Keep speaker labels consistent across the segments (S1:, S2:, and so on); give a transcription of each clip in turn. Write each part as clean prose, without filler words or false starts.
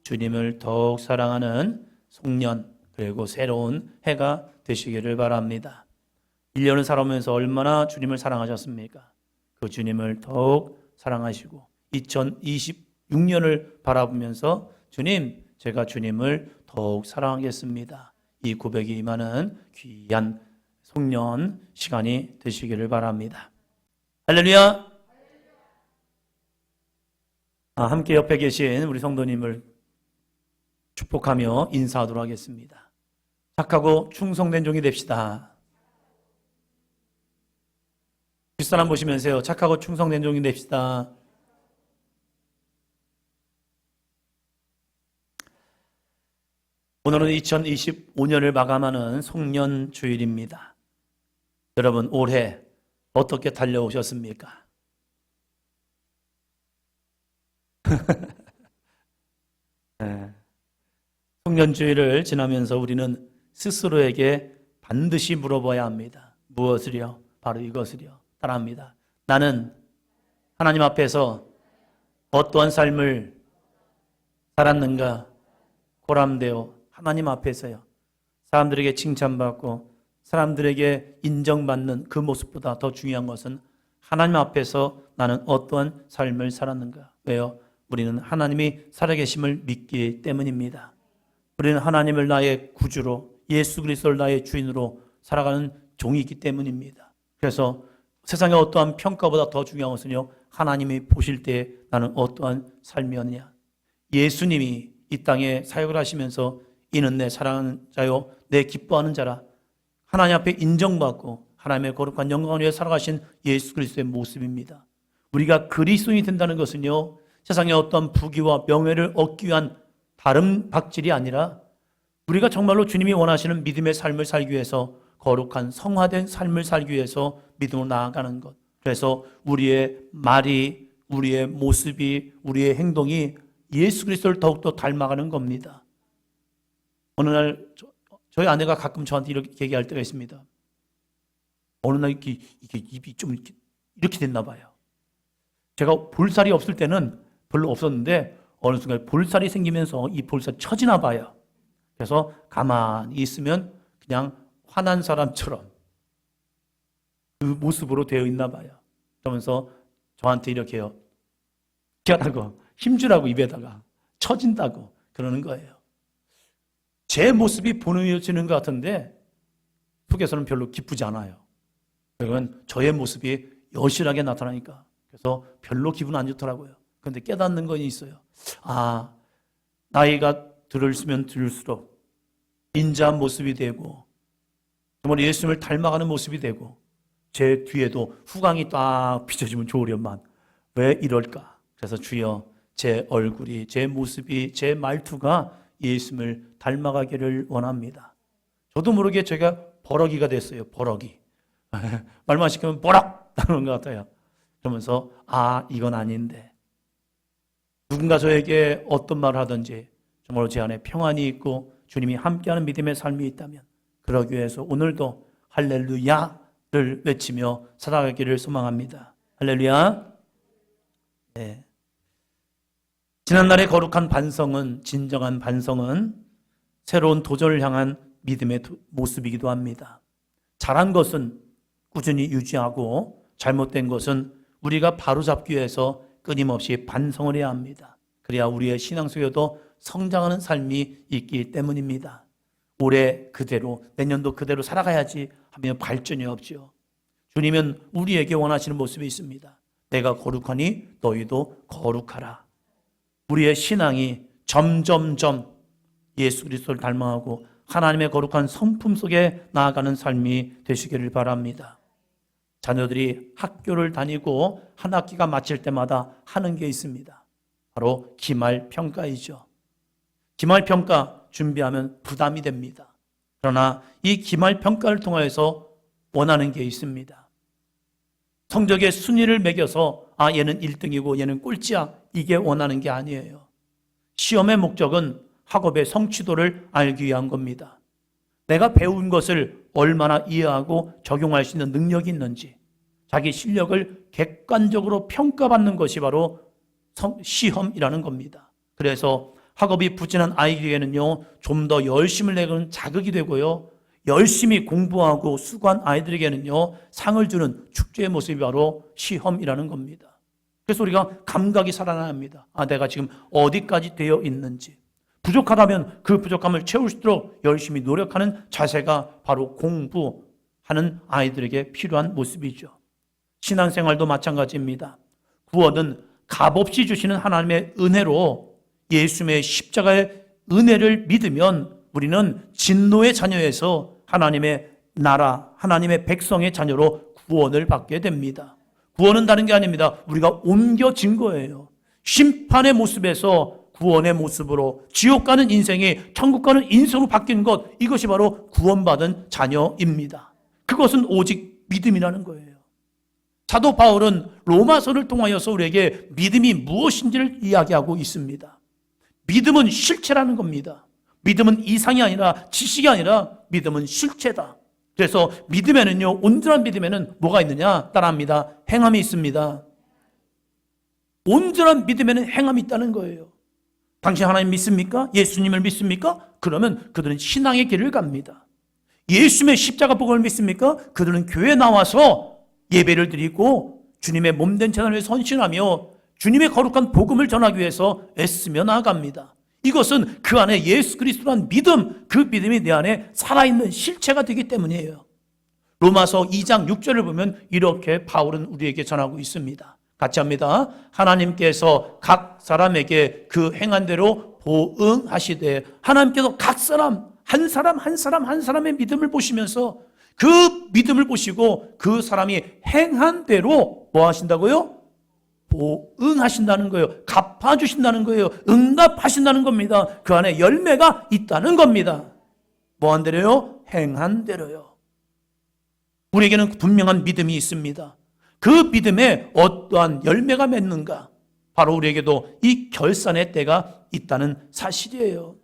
S1: 주님을 더욱 사랑하는 송년 그리고 새로운 해가 되시기를 바랍니다. 1년을 살아오면서 얼마나 주님을 사랑하셨습니까? 그 주님을 더욱 사랑하시고 2026년을 바라보면서 주님, 제가 주님을 더욱 사랑하겠습니다. 이 고백이 임하는 귀한 송년 시간이 되시기를 바랍니다. 할렐루야! 함께 옆에 계신 우리 성도님을 축복하며 인사하도록 하겠습니다. 착하고 충성된 종이 됩시다. 뒷사람 보시면서요. 착하고 충성된 종이 됩시다. 오늘은 2025년을 마감하는 송년주일입니다. 여러분, 올해 어떻게 달려오셨습니까? 네. 송년주일을 지나면서 우리는 스스로에게 반드시 물어봐야 합니다. 무엇을요? 바로 이것을요. 따라합니다. 나는 하나님 앞에서 어떠한 삶을 살았는가? 보람되어 하나님 앞에서요. 사람들에게 칭찬받고 사람들에게 인정받는 그 모습보다 더 중요한 것은 하나님 앞에서 나는 어떠한 삶을 살았는가? 왜요? 우리는 하나님이 살아계심을 믿기 때문입니다. 우리는 하나님을 나의 구주로, 예수 그리스도를 나의 주인으로 살아가는 종이기 때문입니다. 그래서 세상의 어떠한 평가보다 더 중요한 것은요, 하나님이 보실 때 나는 어떠한 삶이었냐. 예수님이 이 땅에 사역을 하시면서 이는 내 사랑하는 자요 내 기뻐하는 자라, 하나님 앞에 인정받고 하나님의 거룩한 영광을 위해 살아가신 예수 그리스도의 모습입니다. 우리가 그리스도인이 된다는 것은요, 세상의 어떤 부귀와 명예를 얻기 위한 다른 박질이 아니라 우리가 정말로 주님이 원하시는 믿음의 삶을 살기 위해서 거룩한 성화된 삶을 살기 위해서 믿음으로 나아가는 것. 그래서 우리의 말이, 우리의 모습이, 우리의 행동이 예수 그리스도를 더욱더 닮아가는 겁니다. 어느 날 저희 아내가 가끔 저한테 이렇게 얘기할 때가 있습니다. 어느 날 이게 입이 좀 이렇게 됐나 봐요. 제가 볼살이 없을 때는 별로 없었는데 어느 순간 볼살이 생기면서 이 볼살이 처지나 봐요. 그래서 가만히 있으면 그냥 화난 사람처럼 그 모습으로 되어 있나 봐요. 그러면서 저한테 이렇게 해요. 희한하고 힘주라고 입에다가 처진다고 그러는 거예요. 제 모습이 보여지는 것 같은데 속에서는 별로 기쁘지 않아요. 그건 저의 모습이 여실하게 나타나니까. 그래서 별로 기분 안 좋더라고요. 그런데 깨닫는 건 있어요. 나이가 들을수면 들을수록 인자한 모습이 되고 정말 예수님을 닮아가는 모습이 되고 제 뒤에도 후광이 딱 비춰지면 좋으련만 왜 이럴까? 그래서 주여, 제 얼굴이, 제 모습이, 제 말투가 예수님을 닮아가기를 원합니다. 저도 모르게 제가 버럭이가 됐어요. 버럭이. 말만 시키면 버럭! 나오는 것 같아요. 그러면서 이건 아닌데. 누군가 저에게 어떤 말을 하든지 정말로 제 안에 평안이 있고 주님이 함께하는 믿음의 삶이 있다면 그러기 위해서 오늘도 할렐루야를 외치며 살아가기를 소망합니다. 할렐루야. 네. 지난날의 거룩한 반성은, 진정한 반성은 새로운 도전을 향한 믿음의 모습이기도 합니다. 잘한 것은 꾸준히 유지하고 잘못된 것은 우리가 바로잡기 위해서 끊임없이 반성을 해야 합니다. 그래야 우리의 신앙 속에도 성장하는 삶이 있기 때문입니다. 올해 그대로, 내년도 그대로 살아가야지 하면 발전이 없죠. 주님은 우리에게 원하시는 모습이 있습니다. 내가 거룩하니 너희도 거룩하라. 우리의 신앙이 점점점 예수 그리스도를 닮아가고 하나님의 거룩한 성품 속에 나아가는 삶이 되시기를 바랍니다. 자녀들이 학교를 다니고 한 학기가 마칠 때마다 하는 게 있습니다. 바로 기말평가이죠. 기말평가 준비하면 부담이 됩니다. 그러나 이 기말평가를 통해서 원하는 게 있습니다. 성적의 순위를 매겨서 얘는 1등이고 얘는 꼴찌야, 이게 원하는 게 아니에요. 시험의 목적은 학업의 성취도를 알기 위한 겁니다. 내가 배운 것을 얼마나 이해하고 적용할 수 있는 능력이 있는지, 자기 실력을 객관적으로 평가받는 것이 바로 시험이라는 겁니다. 그래서 학업이 부진한 아이에게는요, 좀 더 열심을 내는 자극이 되고요, 열심히 공부하고 수고한 아이들에게는요, 상을 주는 축제의 모습이 바로 시험이라는 겁니다. 그래서 우리가 감각이 살아나야 합니다. 내가 지금 어디까지 되어 있는지. 부족하다면 그 부족함을 채울 수 있도록 열심히 노력하는 자세가 바로 공부하는 아이들에게 필요한 모습이죠. 신앙생활도 마찬가지입니다. 구원은 값없이 주시는 하나님의 은혜로 예수님의 십자가의 은혜를 믿으면 우리는 진노의 자녀에서 하나님의 나라, 하나님의 백성의 자녀로 구원을 받게 됩니다. 구원은 다른 게 아닙니다. 우리가 옮겨진 거예요. 심판의 모습에서 구원의 모습으로 지옥 가는 인생이 천국 가는 인생으로 바뀐 것, 이것이 바로 구원받은 자녀입니다. 그것은 오직 믿음이라는 거예요. 사도 바울은 로마서를 통하여서 우리에게 믿음이 무엇인지를 이야기하고 있습니다. 믿음은 실체라는 겁니다. 믿음은 이상이 아니라 지식이 아니라 믿음은 실체다. 그래서 믿음에는요, 온전한 믿음에는 뭐가 있느냐? 따라합니다. 행함이 있습니다. 온전한 믿음에는 행함이 있다는 거예요. 당신 하나님 믿습니까? 예수님을 믿습니까? 그러면 그들은 신앙의 길을 갑니다. 예수님의 십자가 복음을 믿습니까? 그들은 교회에 나와서 예배를 드리고 주님의 몸된 재단을 위해 헌신하며 주님의 거룩한 복음을 전하기 위해서 애쓰며 나아갑니다. 이것은 그 안에 예수 그리스도란 믿음, 그 믿음이 내 안에 살아있는 실체가 되기 때문이에요. 로마서 2장 6절을 보면 이렇게 바울은 우리에게 전하고 있습니다. 같이 합니다. 하나님께서 각 사람에게 그 행한 대로 보응하시되, 하나님께서 각 사람 한 사람의 믿음을 보시면서 그 믿음을 보시고 그 사람이 행한 대로 뭐 하신다고요? 보응하신다는 거예요. 갚아주신다는 거예요. 응답하신다는 겁니다. 그 안에 열매가 있다는 겁니다. 뭐 한 대로요? 행한 대로요. 우리에게는 분명한 믿음이 있습니다. 그 믿음에 어떠한 열매가 맺는가? 바로 우리에게도 이 결산의 때가 있다는 사실이에요.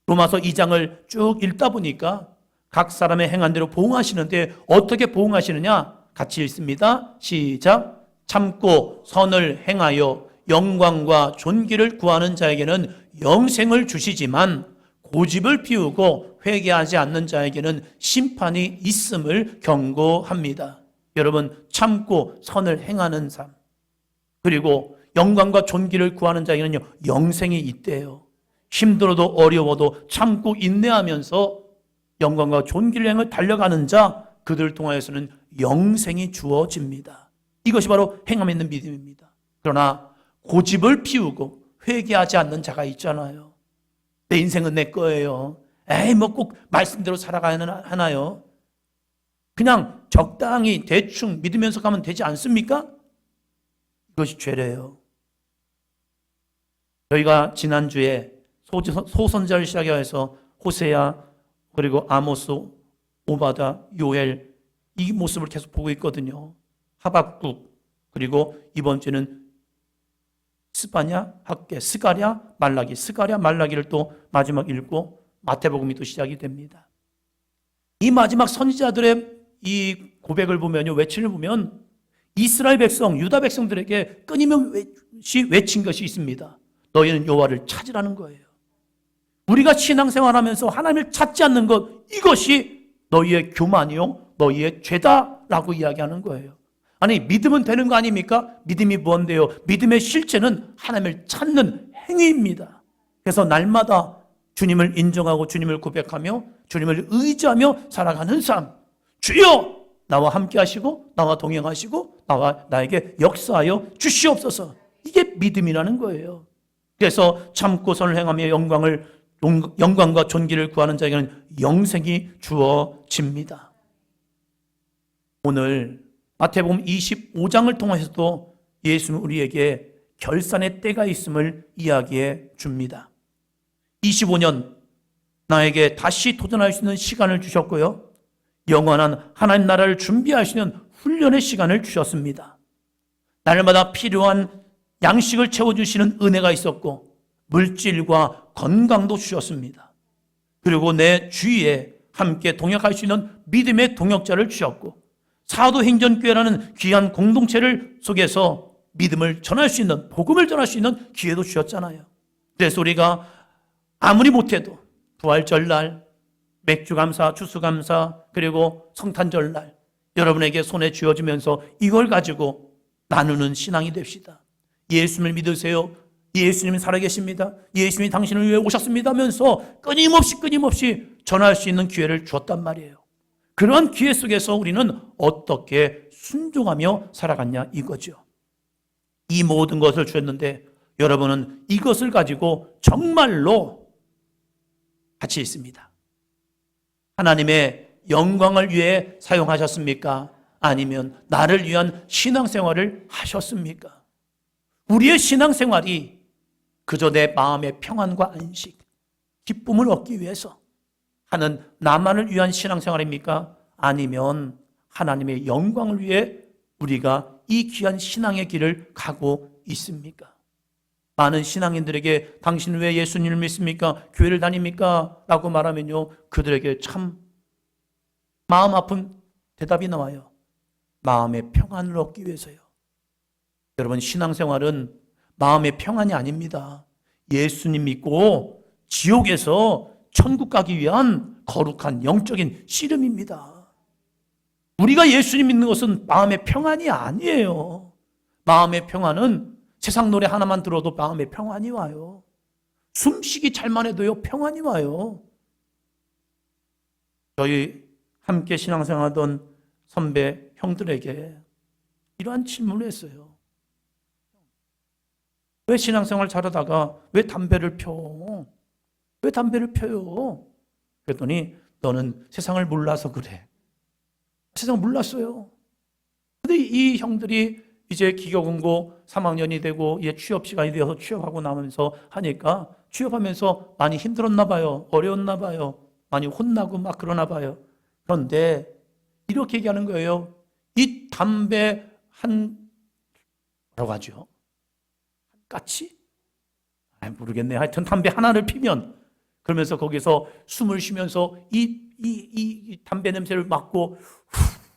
S1: 로마서 2장을 쭉 읽다 보니까 각 사람의 행한 대로 보응하시는데 어떻게 보응하시느냐? 같이 읽습니다. 시작. 참고 선을 행하여 영광과 존귀를 구하는 자에게는 영생을 주시지만 고집을 피우고 회개하지 않는 자에게는 심판이 있음을 경고합니다. 여러분, 참고 선을 행하는 삶, 그리고 영광과 존귀를 구하는 자에게는요, 영생이 있대요. 힘들어도 어려워도 참고 인내하면서 영광과 존귀를 향해 달려가는 자, 그들을 통하여서는 영생이 주어집니다. 이것이 바로 행함 있는 믿음입니다. 그러나 고집을 피우고 회개하지 않는 자가 있잖아요. 내 인생은 내 거예요. 뭐 꼭 말씀대로 살아가야 하나요? 그냥 적당히 대충 믿으면서 가면 되지 않습니까? 이것이 죄래요. 저희가 지난주에 소선자를 시작해서 호세야, 그리고 아모스, 오바다, 요엘, 이 모습을 계속 보고 있거든요. 하박국, 그리고 이번 주는 스바냐, 학개, 스가랴, 말라기, 스가랴, 말라기를 또 마지막 읽고 마태복음이 또 시작이 됩니다. 이 마지막 선지자들의 이 고백을 보면요, 외침을 보면 이스라엘 백성, 유다 백성들에게 끊임없이 외친 것이 있습니다. 너희는 여호와를 찾으라는 거예요. 우리가 신앙생활하면서 하나님을 찾지 않는 것, 이것이 너희의 교만이요, 너희의 죄다라고 이야기하는 거예요. 아니, 믿으면 되는 거 아닙니까? 믿음이 뭔데요? 믿음의 실체는 하나님을 찾는 행위입니다. 그래서 날마다 주님을 인정하고 주님을 고백하며 주님을 의지하며 살아가는 삶. 주여! 나와 함께 하시고 나와 동행하시고 나에게 역사하여 주시옵소서. 이게 믿음이라는 거예요. 그래서 참고 선을 행하며 영광과 존귀를 구하는 자에게는 영생이 주어집니다. 오늘 마태복음 25장을 통해서도 예수는 우리에게 결산의 때가 있음을 이야기해 줍니다. 25년 나에게 다시 도전할 수 있는 시간을 주셨고요, 영원한 하나님 나라를 준비할 수 있는 훈련의 시간을 주셨습니다. 날마다 필요한 양식을 채워주시는 은혜가 있었고 물질과 건강도 주셨습니다. 그리고 내 주위에 함께 동역할 수 있는 믿음의 동역자를 주셨고 사도행전교회라는 귀한 공동체를 속에서 믿음을 전할 수 있는, 복음을 전할 수 있는 기회도 주셨잖아요. 그래서 우리가 아무리 못해도 부활절날, 맥주감사, 추수감사, 그리고 성탄절날 여러분에게 손에 쥐어주면서 이걸 가지고 나누는 신앙이 됩시다. 예수님을 믿으세요. 예수님이 살아계십니다. 예수님이 당신을 위해 오셨습니다 하면서 끊임없이 전할 수 있는 기회를 주었단 말이에요. 그러한 기회 속에서 우리는 어떻게 순종하며 살아갔냐 이거죠. 이 모든 것을 주었는데 여러분은 이것을 가지고 정말로 가치 있습니다. 하나님의 영광을 위해 사용하셨습니까? 아니면 나를 위한 신앙생활을 하셨습니까? 우리의 신앙생활이 그저 내 마음의 평안과 안식, 기쁨을 얻기 위해서 하는 나만을 위한 신앙생활입니까? 아니면 하나님의 영광을 위해 우리가 이 귀한 신앙의 길을 가고 있습니까? 많은 신앙인들에게 당신은 왜 예수님을 믿습니까? 교회를 다닙니까? 라고 말하면요, 그들에게 참 마음 아픈 대답이 나와요. 마음의 평안을 얻기 위해서요. 여러분, 신앙생활은 마음의 평안이 아닙니다. 예수님 믿고 지옥에서 천국 가기 위한 거룩한 영적인 씨름입니다. 우리가 예수님 믿는 것은 마음의 평안이 아니에요. 마음의 평안은 세상 노래 하나만 들어도 마음의 평안이 와요. 숨쉬기 잘만 해도요, 평안이 와요. 저희 함께 신앙생활하던 선배 형들에게 이러한 질문을 했어요. 왜 신앙생활 잘하다가 왜 담배를 펴? 왜 담배를 펴요? 그랬더니 너는 세상을 몰라서 그래. 세상을 몰랐어요. 근데 이 형들이 이제 기교공고 3학년이 되고 이제 취업 시간이 되어서 취업하고 나면서 하니까 취업하면서 많이 힘들었나 봐요. 어려웠나 봐요. 많이 혼나고 막 그러나 봐요. 그런데 이렇게 얘기하는 거예요. 이 담배 뭐라고 하죠? 한 까치? 모르겠네. 하여튼 담배 하나를 피면 그러면서 거기서 숨을 쉬면서 이 담배 냄새를 맡고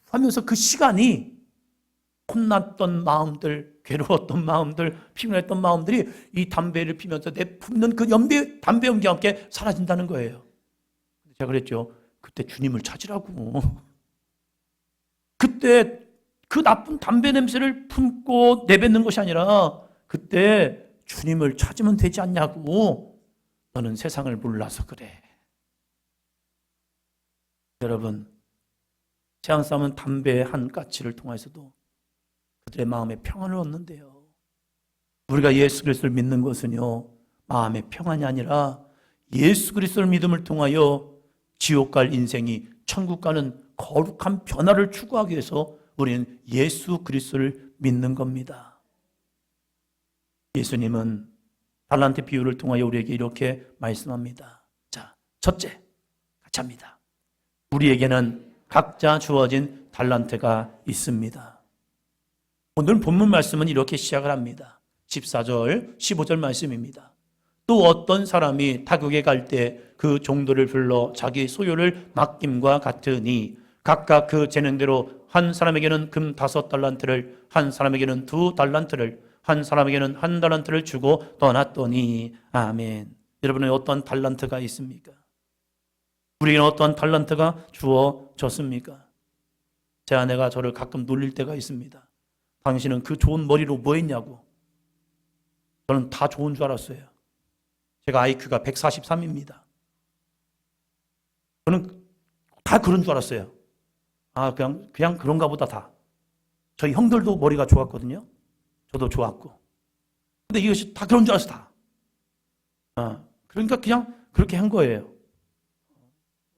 S1: 하면서 그 시간이 혼났던 마음들, 괴로웠던 마음들, 피곤했던 마음들이 이 담배를 피면서 내뿜는 그 담배 연기와 함께 사라진다는 거예요. 제가 그랬죠. 그때 주님을 찾으라고. 그때 그 나쁜 담배 냄새를 품고 내뱉는 것이 아니라 그때 주님을 찾으면 되지 않냐고. 너는 세상을 몰라서 그래. 여러분, 세상싸움은 담배 한 까치를 통해서도 그들의 마음에 평안을 얻는데요. 우리가 예수 그리스도를 믿는 것은요, 마음의 평안이 아니라 예수 그리스도를 믿음을 통하여 지옥 갈 인생이 천국 가는 거룩한 변화를 추구하기 위해서 우리는 예수 그리스도를 믿는 겁니다. 예수님은 달란트 비유를 통하여 우리에게 이렇게 말씀합니다. 자, 첫째, 같이 합니다. 우리에게는 각자 주어진 달란트가 있습니다. 오늘 본문 말씀은 이렇게 시작을 합니다. 14절, 15절 말씀입니다. 또 어떤 사람이 타국에 갈 때 그 종들을 불러 자기 소유를 맡김과 같으니 각각 그 재능대로 한 사람에게는 금 5달란트를, 한 사람에게는 2달란트를, 한 사람에게는 1달란트를 주고 떠났더니. 아멘. 여러분의 어떤 달란트가 있습니까? 우리에게는 어떤 달란트가 주어졌습니까? 제 아내가 저를 가끔 놀릴 때가 있습니다. 당신은 그 좋은 머리로 뭐 했냐고. 저는 다 좋은 줄 알았어요. 제가 IQ가 143입니다. 저는 다 그런 줄 알았어요. 아, 그냥 그런가 보다 다. 저희 형들도 머리가 좋았거든요. 저도 좋았고. 근데 이것이 다 그런 줄 알았어, 다. 그러니까 그냥 그렇게 한 거예요.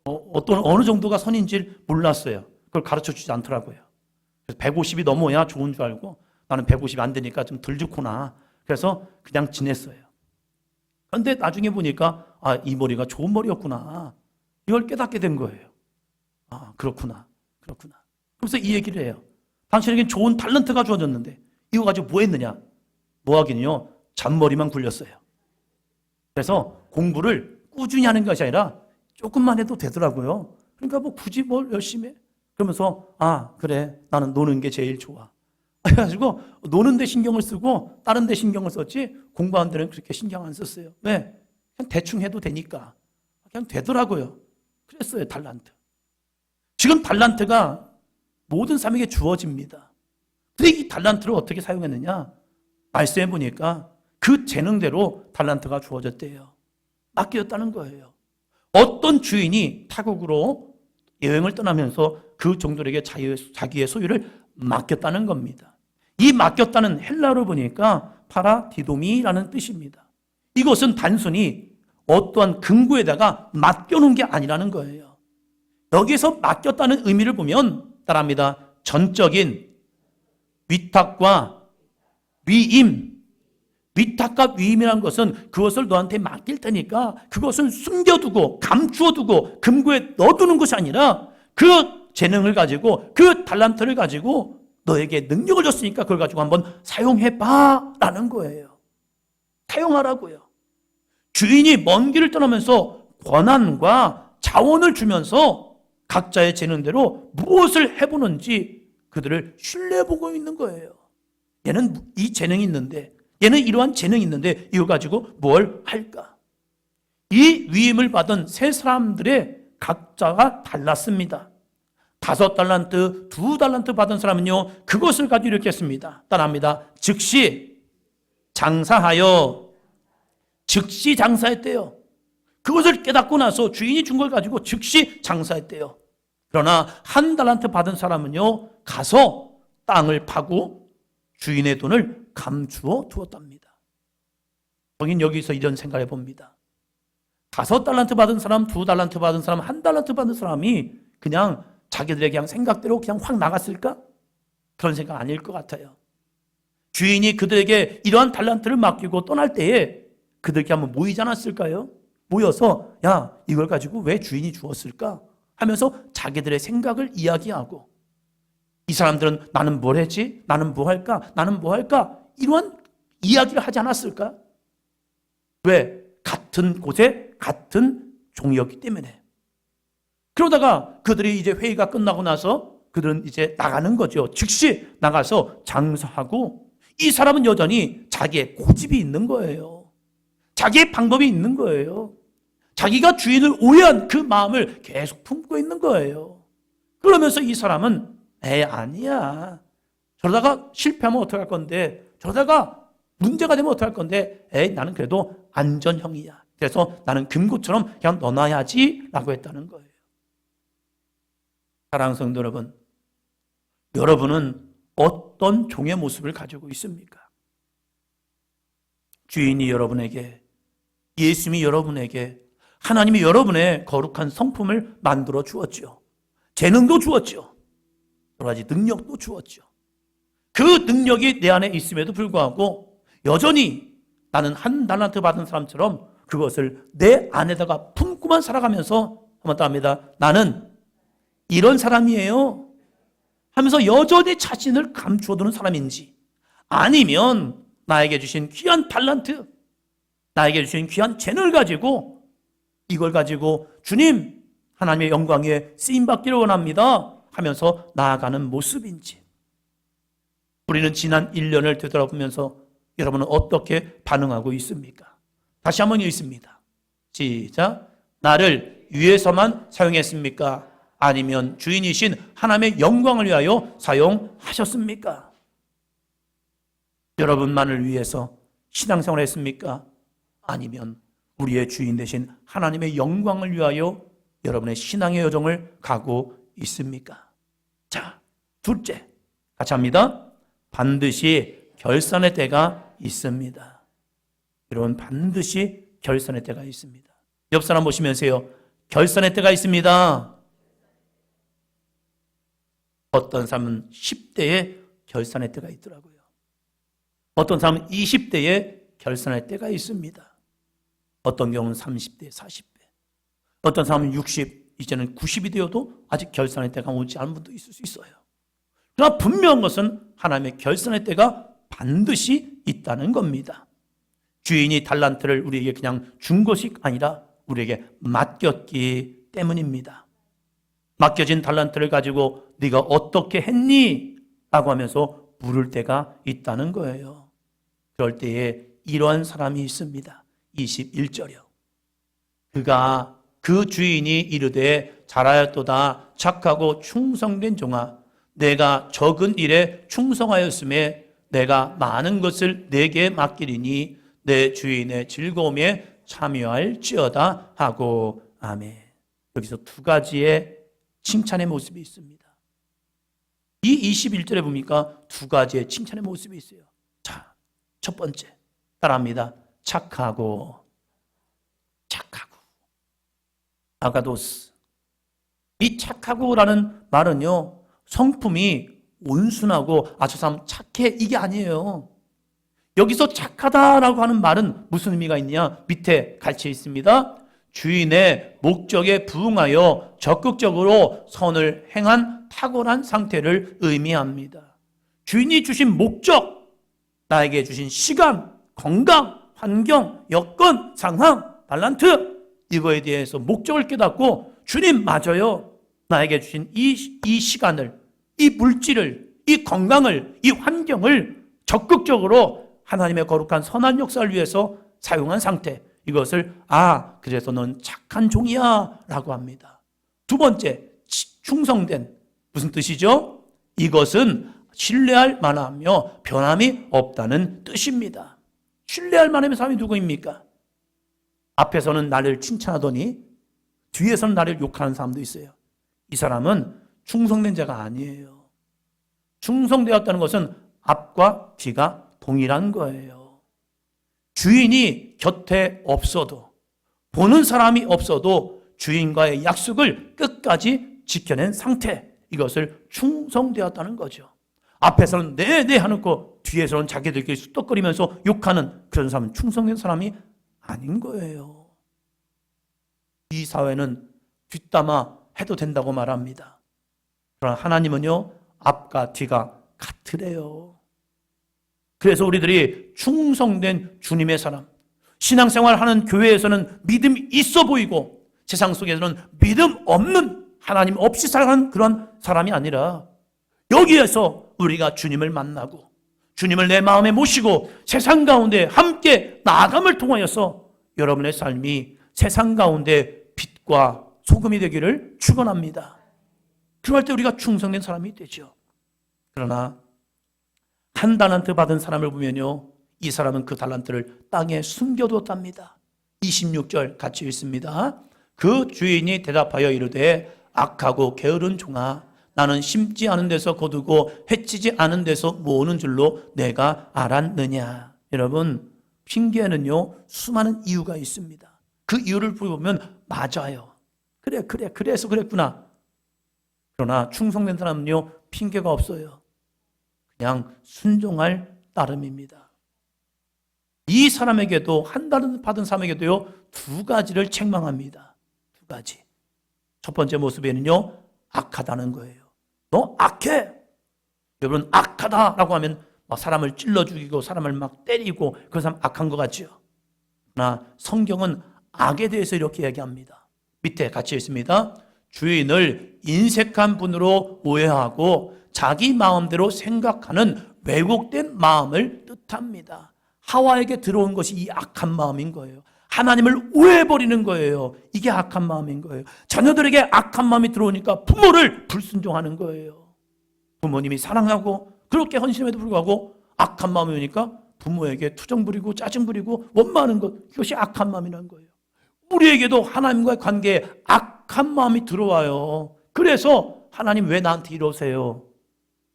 S1: 어느 정도가 선인지 몰랐어요. 그걸 가르쳐 주지 않더라고요. 그래서 150이 넘어야 좋은 줄 알고 나는 150이 안 되니까 좀 덜 좋구나. 그래서 그냥 지냈어요. 그런데 나중에 보니까 이 머리가 좋은 머리였구나. 이걸 깨닫게 된 거예요. 그렇구나. 그래서 이 얘기를 해요. 당신에게 좋은 탤런트가 주어졌는데 이거 가지고 뭐 했느냐? 뭐 하긴요. 잔머리만 굴렸어요. 그래서 공부를 꾸준히 하는 것이 아니라 조금만 해도 되더라고요. 그러니까 뭐 굳이 뭘 열심히 해. 그러면서 그래, 나는 노는 게 제일 좋아. 그래가지고 노는 데 신경을 쓰고 다른 데 신경을 썼지 공부하는 데는 그렇게 신경 안 썼어요. 왜? 그냥 대충 해도 되니까. 그냥 되더라고요. 그랬어요, 달란트. 지금 달란트가 모든 사람에게 주어집니다. 근데 이 달란트를 어떻게 사용했느냐? 말씀해 보니까 그 재능대로 달란트가 주어졌대요. 맡겨졌다는 거예요. 어떤 주인이 타국으로 여행을 떠나면서 그 종들에게 자기의 소유를 맡겼다는 겁니다. 이 맡겼다는 헬라어로 보니까 파라디도미라는 뜻입니다. 이것은 단순히 어떠한 금고에다가 맡겨놓은 게 아니라는 거예요. 여기서 맡겼다는 의미를 보면 따라합니다. 전적인 위탁과 위임. 위탁과 위임이라는 것은 그것을 너한테 맡길 테니까 그것을 숨겨두고 감추어두고 금고에 넣어두는 것이 아니라 그 재능을 가지고 그 달란트를 가지고 너에게 능력을 줬으니까 그걸 가지고 한번 사용해봐 라는 거예요. 사용하라고요. 주인이 먼 길을 떠나면서 권한과 자원을 주면서 각자의 재능대로 무엇을 해보는지 그들을 신뢰해보고 있는 거예요. 얘는 이 재능이 있는데, 얘는 이러한 재능이 있는데 이거 가지고 뭘 할까? 이 위임을 받은 세 사람들의 각자가 달랐습니다. 5달란트, 2달란트 받은 사람은요, 그것을 가지고 이렇게 했습니다. 따라합니다. 즉시 장사하여, 즉시 장사했대요. 그것을 깨닫고 나서 주인이 준 걸 가지고 즉시 장사했대요. 그러나 1달란트 받은 사람은요, 가서 땅을 파고 주인의 돈을 감추어 두었답니다. 저는 여기서 이런 생각을 해봅니다. 5달란트 받은 사람, 2달란트 받은 사람, 1달란트 받은 사람이 그냥 자기들의 그냥 생각대로 그냥 확 나갔을까? 그런 생각 아닐 것 같아요. 주인이 그들에게 이러한 달란트를 맡기고 떠날 때에 그들에게 한번 모이지 않았을까요? 모여서 야, 이걸 가지고 왜 주인이 주었을까? 하면서 자기들의 생각을 이야기하고 이 사람들은 나는 뭘 했지? 나는 뭐 할까? 나는 뭐 할까? 이러한 이야기를 하지 않았을까? 왜? 같은 곳에 같은 종이었기 때문에. 그러다가 그들이 이제 회의가 끝나고 나서 그들은 이제 나가는 거죠. 즉시 나가서 장사하고 이 사람은 여전히 자기의 고집이 있는 거예요. 자기의 방법이 있는 거예요. 자기가 주인을 오해한 그 마음을 계속 품고 있는 거예요. 그러면서 이 사람은 아니야. 저러다가 실패하면 어떡할 건데, 저러다가 문제가 되면 어떡할 건데, 나는 그래도 안전형이야. 그래서 나는 금고처럼 그냥 넣어놔야지 라고 했다는 거예요. 사랑하는 성도 여러분, 여러분은 어떤 종의 모습을 가지고 있습니까? 주인이 여러분에게, 예수님이 여러분에게, 하나님이 여러분의 거룩한 성품을 만들어 주었죠. 재능도 주었죠. 여러 가지 능력도 주었죠. 그 능력이 내 안에 있음에도 불구하고 여전히 나는 1달란트 받은 사람처럼 그것을 내 안에다가 품고만 살아가면서 한번 더 합니다. 나는 이런 사람이에요 하면서 여전히 자신을 감추어두는 사람인지, 아니면 나에게 주신 귀한 달란트, 나에게 주신 귀한 재능을 가지고 이걸 가지고 주님 하나님의 영광에 쓰임받기를 원합니다 하면서 나아가는 모습인지. 우리는 지난 1년을 되돌아보면서 여러분은 어떻게 반응하고 있습니까? 다시 한번 읽습니다. 시작. 나를 위해서만 사용했습니까? 아니면 주인이신 하나님의 영광을 위하여 사용하셨습니까? 여러분만을 위해서 신앙생활을 했습니까? 아니면 우리의 주인 되신 하나님의 영광을 위하여 여러분의 신앙의 여정을 가고 있습니까? 자, 둘째, 같이 합니다. 반드시 결산의 때가 있습니다. 여러분, 반드시 결산의 때가 있습니다. 옆 사람 보시면서요, 결산의 때가 있습니다. 어떤 사람은 10대에 결산의 때가 있더라고요. 어떤 사람은 20대에 결산의 때가 있습니다. 어떤 경우는 30대, 40대. 어떤 사람은 60, 이제는 90이 되어도 아직 결산의 때가 오지 않은 분도 있을 수 있어요. 그러나 분명한 것은 하나님의 결산의 때가 반드시 있다는 겁니다. 주인이 달란트를 우리에게 그냥 준 것이 아니라 우리에게 맡겼기 때문입니다. 맡겨진 달란트를 가지고 네가 어떻게 했니? 라고 하면서 물을 때가 있다는 거예요. 그럴 때에 이러한 사람이 있습니다. 21절이요. 그가 그 주인이 이르되 잘하였도다 착하고 충성된 종아 내가 적은 일에 충성하였음에 내가 많은 것을 내게 맡기리니 내 주인의 즐거움에 참여할지어다 하고 아멘. 여기서 두 가지의 칭찬의 모습이 있습니다. 이 21절에 보니까 두 가지의 칭찬의 모습이 있어요. 자, 첫 번째 따라합니다. 착하고 아가도스. 이 착하고라는 말은요, 성품이 온순하고 저 사람 착해 이게 아니에요. 여기서 착하다라고 하는 말은 무슨 의미가 있냐? 밑에 같이 있습니다. 주인의 목적에 부응하여 적극적으로 선을 행한 탁월한 상태를 의미합니다. 주인이 주신 목적, 나에게 주신 시간, 건강, 환경, 여건, 상황, 달란트 이거에 대해서 목적을 깨닫고 주님 맞아요. 나에게 주신 이 시간을, 이 물질을, 이 건강을, 이 환경을 적극적으로 하나님의 거룩한 선한 역사를 위해서 사용한 상태. 이것을 그래서 넌 착한 종이야 라고 합니다. 두 번째, 충성된. 무슨 뜻이죠? 이것은 신뢰할 만하며 변함이 없다는 뜻입니다. 신뢰할 만한 사람이 누구입니까? 앞에서는 나를 칭찬하더니 뒤에서는 나를 욕하는 사람도 있어요. 이 사람은 충성된 자가 아니에요. 충성되었다는 것은 앞과 뒤가 동일한 거예요. 주인이 곁에 없어도, 보는 사람이 없어도 주인과의 약속을 끝까지 지켜낸 상태, 이것을 충성되었다는 거죠. 앞에서는 네 하놓고 뒤에서는 자기들끼리 쑥덕거리면서 욕하는 그런 사람은 충성된 사람이 아닌 거예요. 이 사회는 뒷담화 해도 된다고 말합니다. 그러나 하나님은요, 앞과 뒤가 같으래요. 그래서 우리들이 충성된 주님의 사람, 신앙생활 하는 교회에서는 믿음이 있어 보이고 세상 속에서는 믿음 없는, 하나님 없이 살아가는 그런 사람이 아니라 여기에서 우리가 주님을 만나고 주님을 내 마음에 모시고 세상 가운데 함께 나아감을 통하여서 여러분의 삶이 세상 가운데 빛과 소금이 되기를 축원합니다. 그럴 때 우리가 충성된 사람이 되죠. 그러나 한 달란트 받은 사람을 보면요, 이 사람은 그 달란트를 땅에 숨겨두었답니다. 26절 같이 읽습니다. 그 주인이 대답하여 이르되 악하고 게으른 종아 나는 심지 않은 데서 거두고 해치지 않은 데서 모으는 줄로 내가 알았느냐. 여러분, 핑계에는요 수많은 이유가 있습니다. 그 이유를 보면 맞아요. 그래서 그랬구나. 그러나 충성된 사람은요 핑계가 없어요. 그냥 순종할 따름입니다. 이 사람에게도, 한 달은 받은 사람에게도요 두 가지를 책망합니다. 두 가지. 첫 번째 모습에는요 악하다는 거예요. 너 악해. 여러분, 악하다라고 하면 막 사람을 찔러 죽이고 사람을 막 때리고 그 사람 악한 것 같죠. 그러나 성경은 악에 대해서 이렇게 얘기합니다. 밑에 같이 있습니다. 주인을 인색한 분으로 오해하고 자기 마음대로 생각하는 왜곡된 마음을 뜻합니다. 하와에게 들어온 것이 이 악한 마음인 거예요. 하나님을 오해해버리는 거예요. 이게 악한 마음인 거예요. 자녀들에게 악한 마음이 들어오니까 부모를 불순종하는 거예요. 부모님이 사랑하고 그렇게 헌신함에도 불구하고 악한 마음이 오니까 부모에게 투정 부리고 짜증 부리고 원망하는 것, 이것이 악한 마음이라는 거예요. 우리에게도 하나님과의 관계에 악한 마음이 들어와요. 그래서 하나님 왜 나한테 이러세요?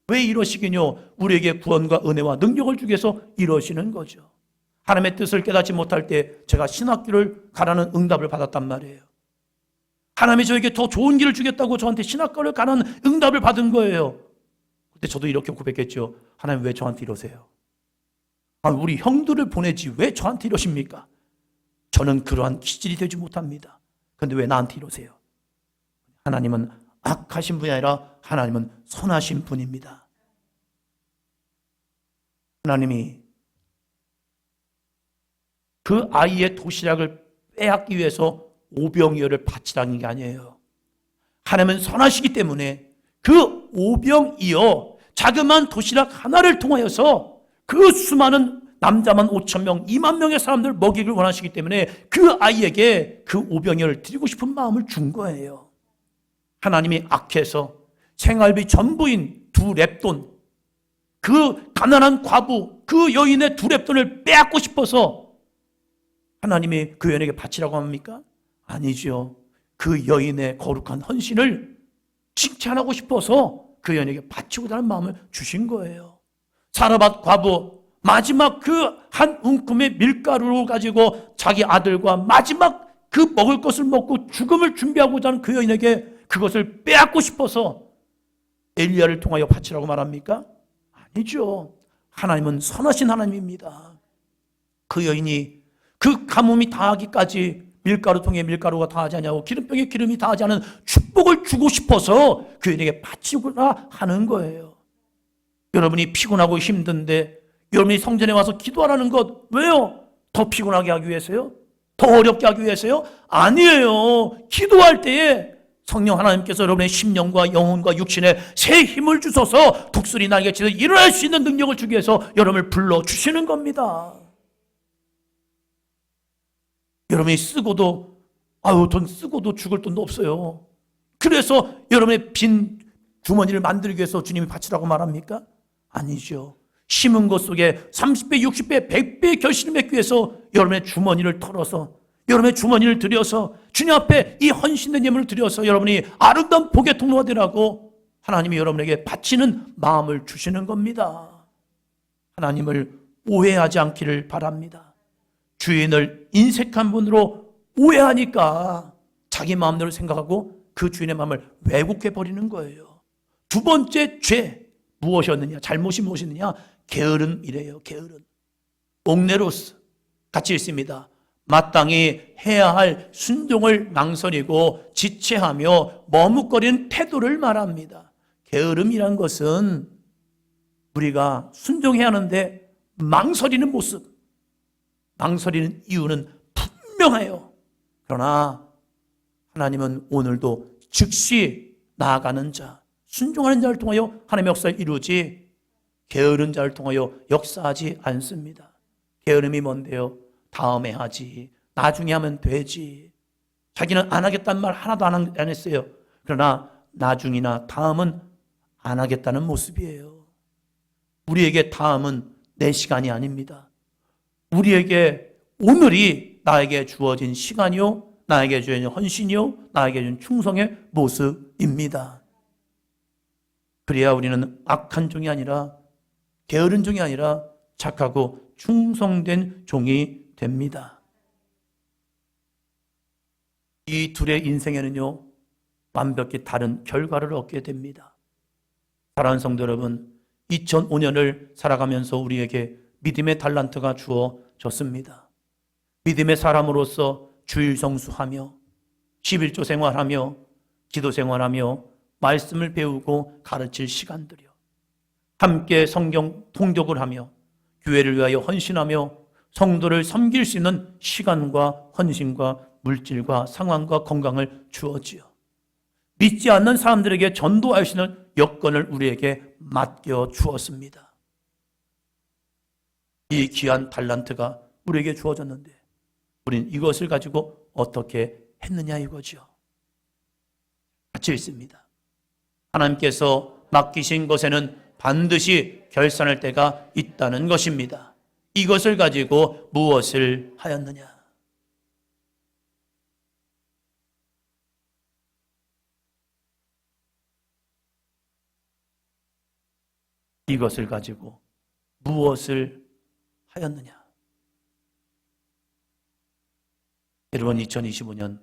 S1: 왜 이러시긴요? 우리에게 구원과 은혜와 능력을 주기 위해서 이러시는 거죠. 하나님의 뜻을 깨닫지 못할 때 제가 신학교를 가라는 응답을 받았단 말이에요. 하나님이 저에게 더 좋은 길을 주겠다고 저한테 신학교를 가라는 응답을 받은 거예요. 그때 저도 이렇게 고백했죠. 하나님 왜 저한테 이러세요? 우리 형들을 보내지 왜 저한테 이러십니까? 저는 그러한 기질이 되지 못합니다. 그런데 왜 나한테 이러세요? 하나님은 악하신 분이 아니라 하나님은 선하신 분입니다. 하나님이 그 아이의 도시락을 빼앗기 위해서 오병이어를 바치라는 게 아니에요. 하나님은 선하시기 때문에 그 오병이어 자그마한 도시락 하나를 통하여서 그 수많은 남자만 5,000명, 2만 명의 사람들을 먹이길 원하시기 때문에 그 아이에게 그 오병이어를 드리고 싶은 마음을 준 거예요. 하나님이 악해서 생활비 전부인 2렙돈, 그 가난한 과부, 그 여인의 2렙돈을 빼앗고 싶어서 하나님이 그 여인에게 바치라고 합니까? 아니죠. 그 여인의 거룩한 헌신을 칭찬하고 싶어서 그 여인에게 바치고자 하는 마음을 주신 거예요. 사르밧 과부, 마지막 그 한 움큼의 밀가루를 가지고 자기 아들과 마지막 그 먹을 것을 먹고 죽음을 준비하고자 하는 그 여인에게 그것을 빼앗고 싶어서 엘리야를 통하여 바치라고 말합니까? 아니죠. 하나님은 선하신 하나님입니다. 그 여인이 그 가뭄이 다하기까지 밀가루통에 밀가루가 다하지 않냐고 기름병에 기름이 다하지 않은 축복을 주고 싶어서 그 여인에게 바치고자 하는 거예요. 여러분이 피곤하고 힘든데 여러분이 성전에 와서 기도하라는 것 왜요? 더 피곤하게 하기 위해서요? 더 어렵게 하기 위해서요? 아니에요. 기도할 때에 성령 하나님께서 여러분의 심령과 영혼과 육신에 새 힘을 주셔서 독수리 날개치듯 일어날 수 있는 능력을 주기 위해서 여러분을 불러주시는 겁니다. 여러분이 쓰고도 돈 쓰고도 죽을 돈도 없어요. 그래서 여러분의 빈 주머니를 만들기 위해서 주님이 바치라고 말합니까? 아니죠. 심은 것 속에 30배, 60배, 100배의 결실을 맺기 위해서 여러분의 주머니를 털어서 여러분의 주머니를 들여서 주님 앞에 이 헌신된 예물을 드려서 여러분이 아름다운 복의 통로가 되라고 하나님이 여러분에게 바치는 마음을 주시는 겁니다. 하나님을 오해하지 않기를 바랍니다. 주인을 인색한 분으로 오해하니까 자기 마음대로 생각하고 그 주인의 마음을 왜곡해 버리는 거예요. 두 번째 죄 무엇이었느냐? 잘못이 무엇이었느냐? 게으름이래요. 게으름. 옥네로스 같이 있습니다. 마땅히 해야 할 순종을 망설이고 지체하며 머뭇거리는 태도를 말합니다. 게으름이란 것은 우리가 순종해야 하는데 망설이는 모습, 망설이는 이유는 분명해요. 그러나 하나님은 오늘도 즉시 나아가는 자, 순종하는 자를 통하여 하나님의 역사를 이루지 게으른 자를 통하여 역사하지 않습니다. 게으름이 뭔데요? 다음에 하지, 나중에 하면 되지. 자기는 안 하겠다는 말 하나도 안 했어요. 그러나 나중이나 다음은 안 하겠다는 모습이에요. 우리에게 다음은 내 시간이 아닙니다. 우리에게 오늘이 나에게 주어진 시간이요, 나에게 주어진 헌신이요, 나에게 준 충성의 모습입니다. 그래야 우리는 악한 종이 아니라, 게으른 종이 아니라 착하고 충성된 종이 됩니다. 이 둘의 인생에는요, 완벽히 다른 결과를 얻게 됩니다. 사랑하는 성도 여러분, 2005년을 살아가면서 우리에게 믿음의 달란트가 주어졌습니다. 믿음의 사람으로서 주일 성수하며 11조 생활하며 기도 생활하며 말씀을 배우고 가르칠 시간들이요, 함께 성경 통독을 하며 교회를 위하여 헌신하며 성도를 섬길 수 있는 시간과 헌신과 물질과 상황과 건강을 주었지요. 믿지 않는 사람들에게 전도할 수 있는 여건을 우리에게 맡겨 주었습니다. 이 귀한 달란트가 우리에게 주어졌는데 우리는 이것을 가지고 어떻게 했느냐 이거죠. 갇혀 있습니다. 하나님께서 맡기신 것에는 반드시 결산할 때가 있다는 것입니다. 이것을 가지고 무엇을 하였느냐? 이것을 가지고 무엇을 하였느냐? 여러분, 2025년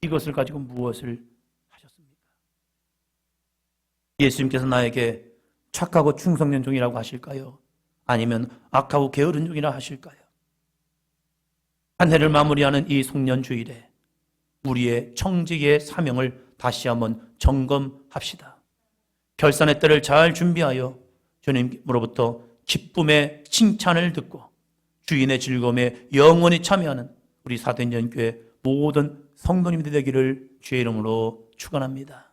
S1: 이것을 가지고 무엇을 하셨습니까? 예수님께서 나에게 착하고 충성된 종이라고 하실까요? 아니면 악하고 게으른 종이라 하실까요? 한 해를 마무리하는 이 송년주일에 우리의 청직의 사명을 다시 한번 점검합시다. 결산의 때를 잘 준비하여 주님으로부터 기쁨의 칭찬을 듣고 주인의 즐거움에 영원히 참여하는 우리 사도행전교회 모든 성도님들 되기를 주의 이름으로 축원합니다.